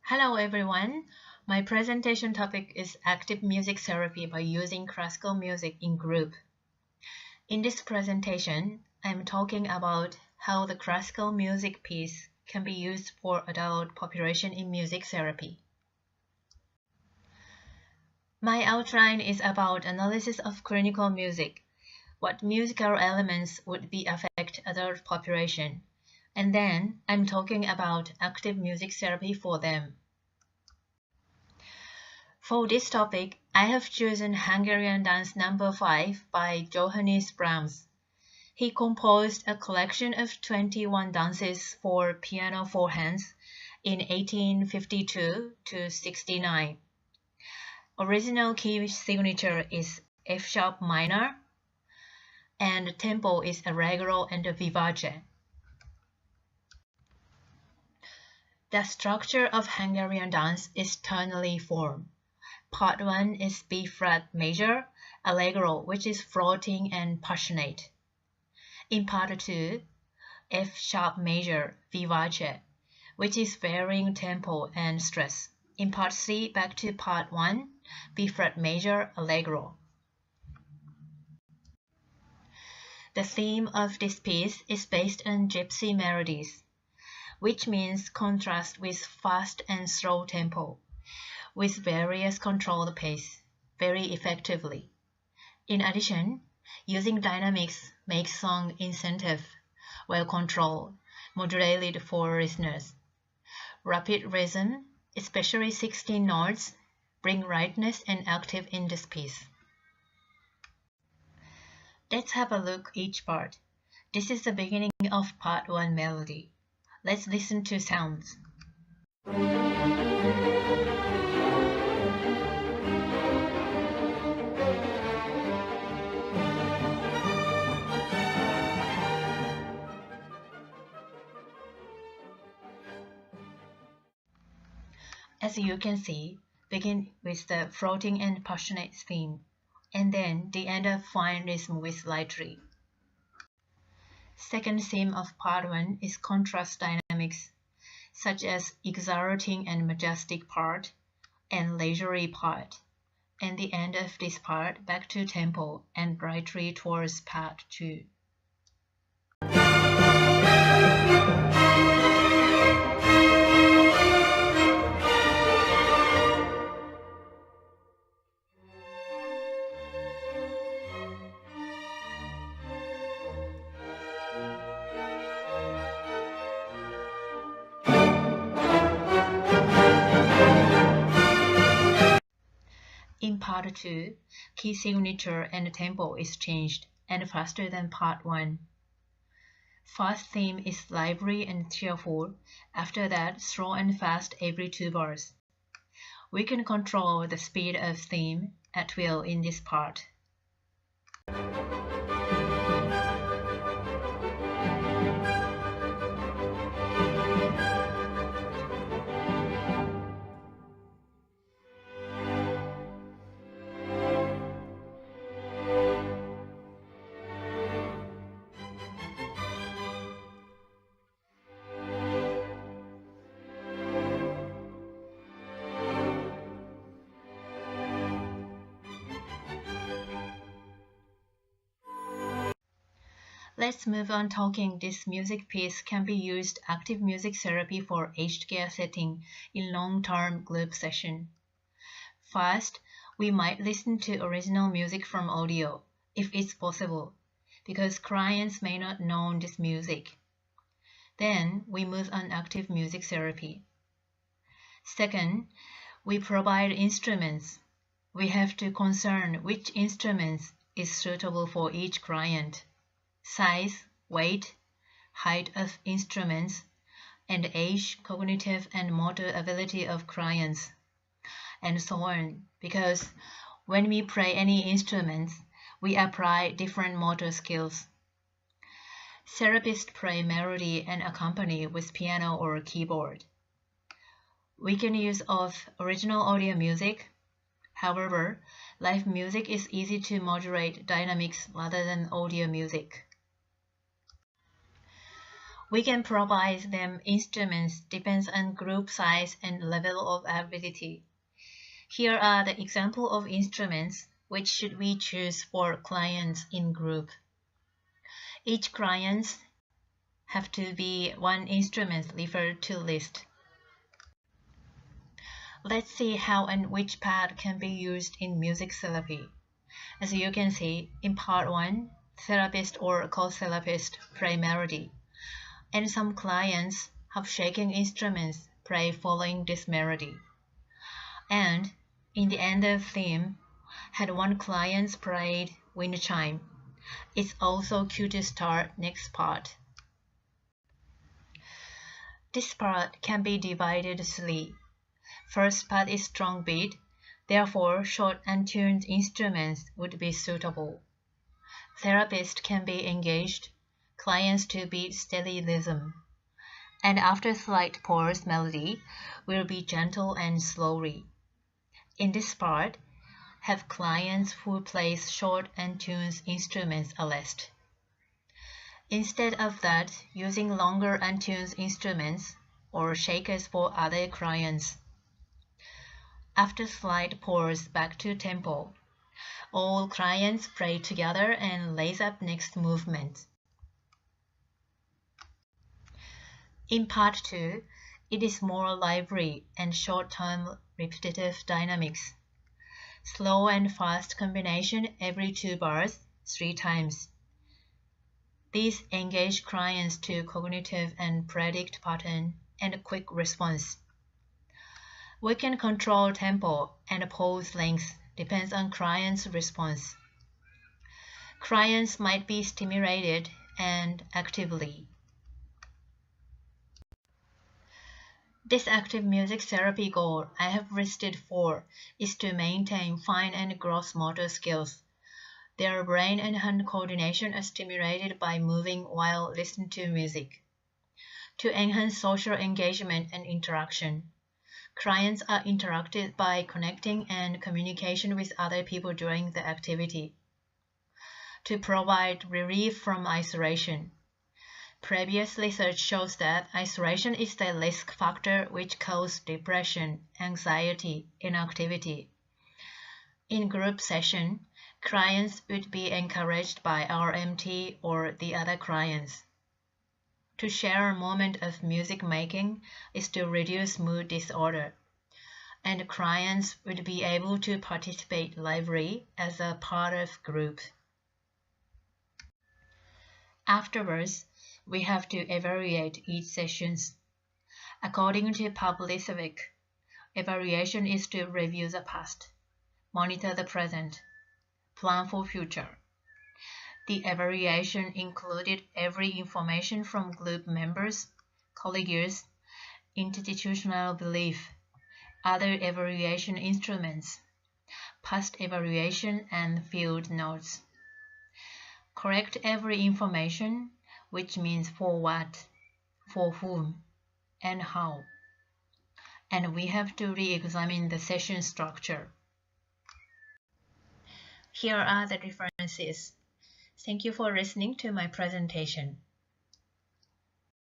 Hello everyone. My presentation topic is active music therapy by using classical music in group. In this presentation, I'm talking about how the classical music piece can be used for adult population in music therapy. My outline is about analysis of clinical music, what musical elements would be affect adult population, and then I'm talking about active music therapy for them. For this topic, I have chosen Hungarian Dance No. 5 by Johannes Brahms. He composed a collection of 21 dances for piano four hands in 1852 to 69. Original key signature is F-sharp minor, and the tempo is allegro and vivace. The structure of Hungarian dance is tonally form. Part 1 is B-flat major, allegro, which is floating and passionate. In Part 2, F-sharp major, vivace, which is varying tempo and stress. In Part 3, back to Part 1, B-flat major, allegro. The theme of this piece is based on gypsy melodies, which means contrast with fast and slow tempo, with various controlled pace, very effectively. In addition, using dynamics makes song incentive, well controlled, modulated for listeners. Rapid rhythm, especially 16 notes, bring rightness and active in this piece. Let's have a look each part. This is the beginning of Part 1 melody. Let's listen to sounds. As you can see, begin with the floating and passionate theme, and then the end of fine rhythm with lightly. Second theme of Part 1 is contrast dynamics, such as exalting and majestic part, and leisurely part, and the end of this part back to tempo and brightly towards Part 2. In Part 2, key signature and tempo is changed and faster than Part 1. First theme is lively and cheerful, after that slow and fast every 2 bars. We can control the speed of theme at will in this part. Let's move on talking this music piece can be used active music therapy for aged care setting in long-term group session. First, we might listen to original music from audio, if it's possible, because clients may not know this music. Then, we move on active music therapy. Second, we provide instruments. We have to concern which instruments is suitable for each client. Size, weight, height of instruments, and age, cognitive and motor ability of clients, and so on, because when we play any instruments, we apply different motor skills. Therapists play melody and accompany with piano or keyboard. We can use of original audio music. However, live music is easy to modulate dynamics rather than audio music. We can provide them instruments depends on group size and level of ability. Here are the example of instruments which should we choose for clients in group. Each clients have to be one instrument referred to list. Let's see how and which part can be used in music therapy. As you can see, in part 1, therapist or co-therapist play melody, and some clients have shaking instruments play following this melody. And in the end of theme, had one client played wind chime. It's also cue to start next part. This part can be divided 3. First part is strong beat, therefore short and tuned instruments would be suitable. Therapist can be engaged, clients to beat steady rhythm. And after slight pause melody will be gentle and slowly. In this part, have clients who plays short and tunes instruments a list. Instead of that, using longer and tunes instruments or shakers for other clients. After slight pause back to tempo, all clients play together and lace up next movement. In part 2, it is more lively and short-term repetitive dynamics. Slow and fast combination every 2 bars, 3 times. These engage clients to cognitive and predict pattern and quick response. We can control tempo and pause length depends on client's response. Clients might be stimulated and actively. This active music therapy goal I have listed 4 is to maintain fine and gross motor skills. Their brain and hand coordination are stimulated by moving while listening to music. To enhance social engagement and interaction. Clients are interacted by connecting and communication with other people during the activity. To provide relief from isolation. Previous research shows that isolation is the risk factor which causes depression, anxiety, inactivity. In group session, clients would be encouraged by RMT or the other clients. To share a moment of music making is to reduce mood disorder, and clients would be able to participate lively as a part of group. Afterwards, we have to evaluate each sessions. According to Pavlicevic, evaluation is to review the past, monitor the present, plan for future. The evaluation included every information from group members, colleagues, institutional belief, other evaluation instruments, past evaluation and field notes. Correct every information, which means for what, for whom, and how. And we have to re-examine the session structure. Here are the references. Thank you for listening to my presentation.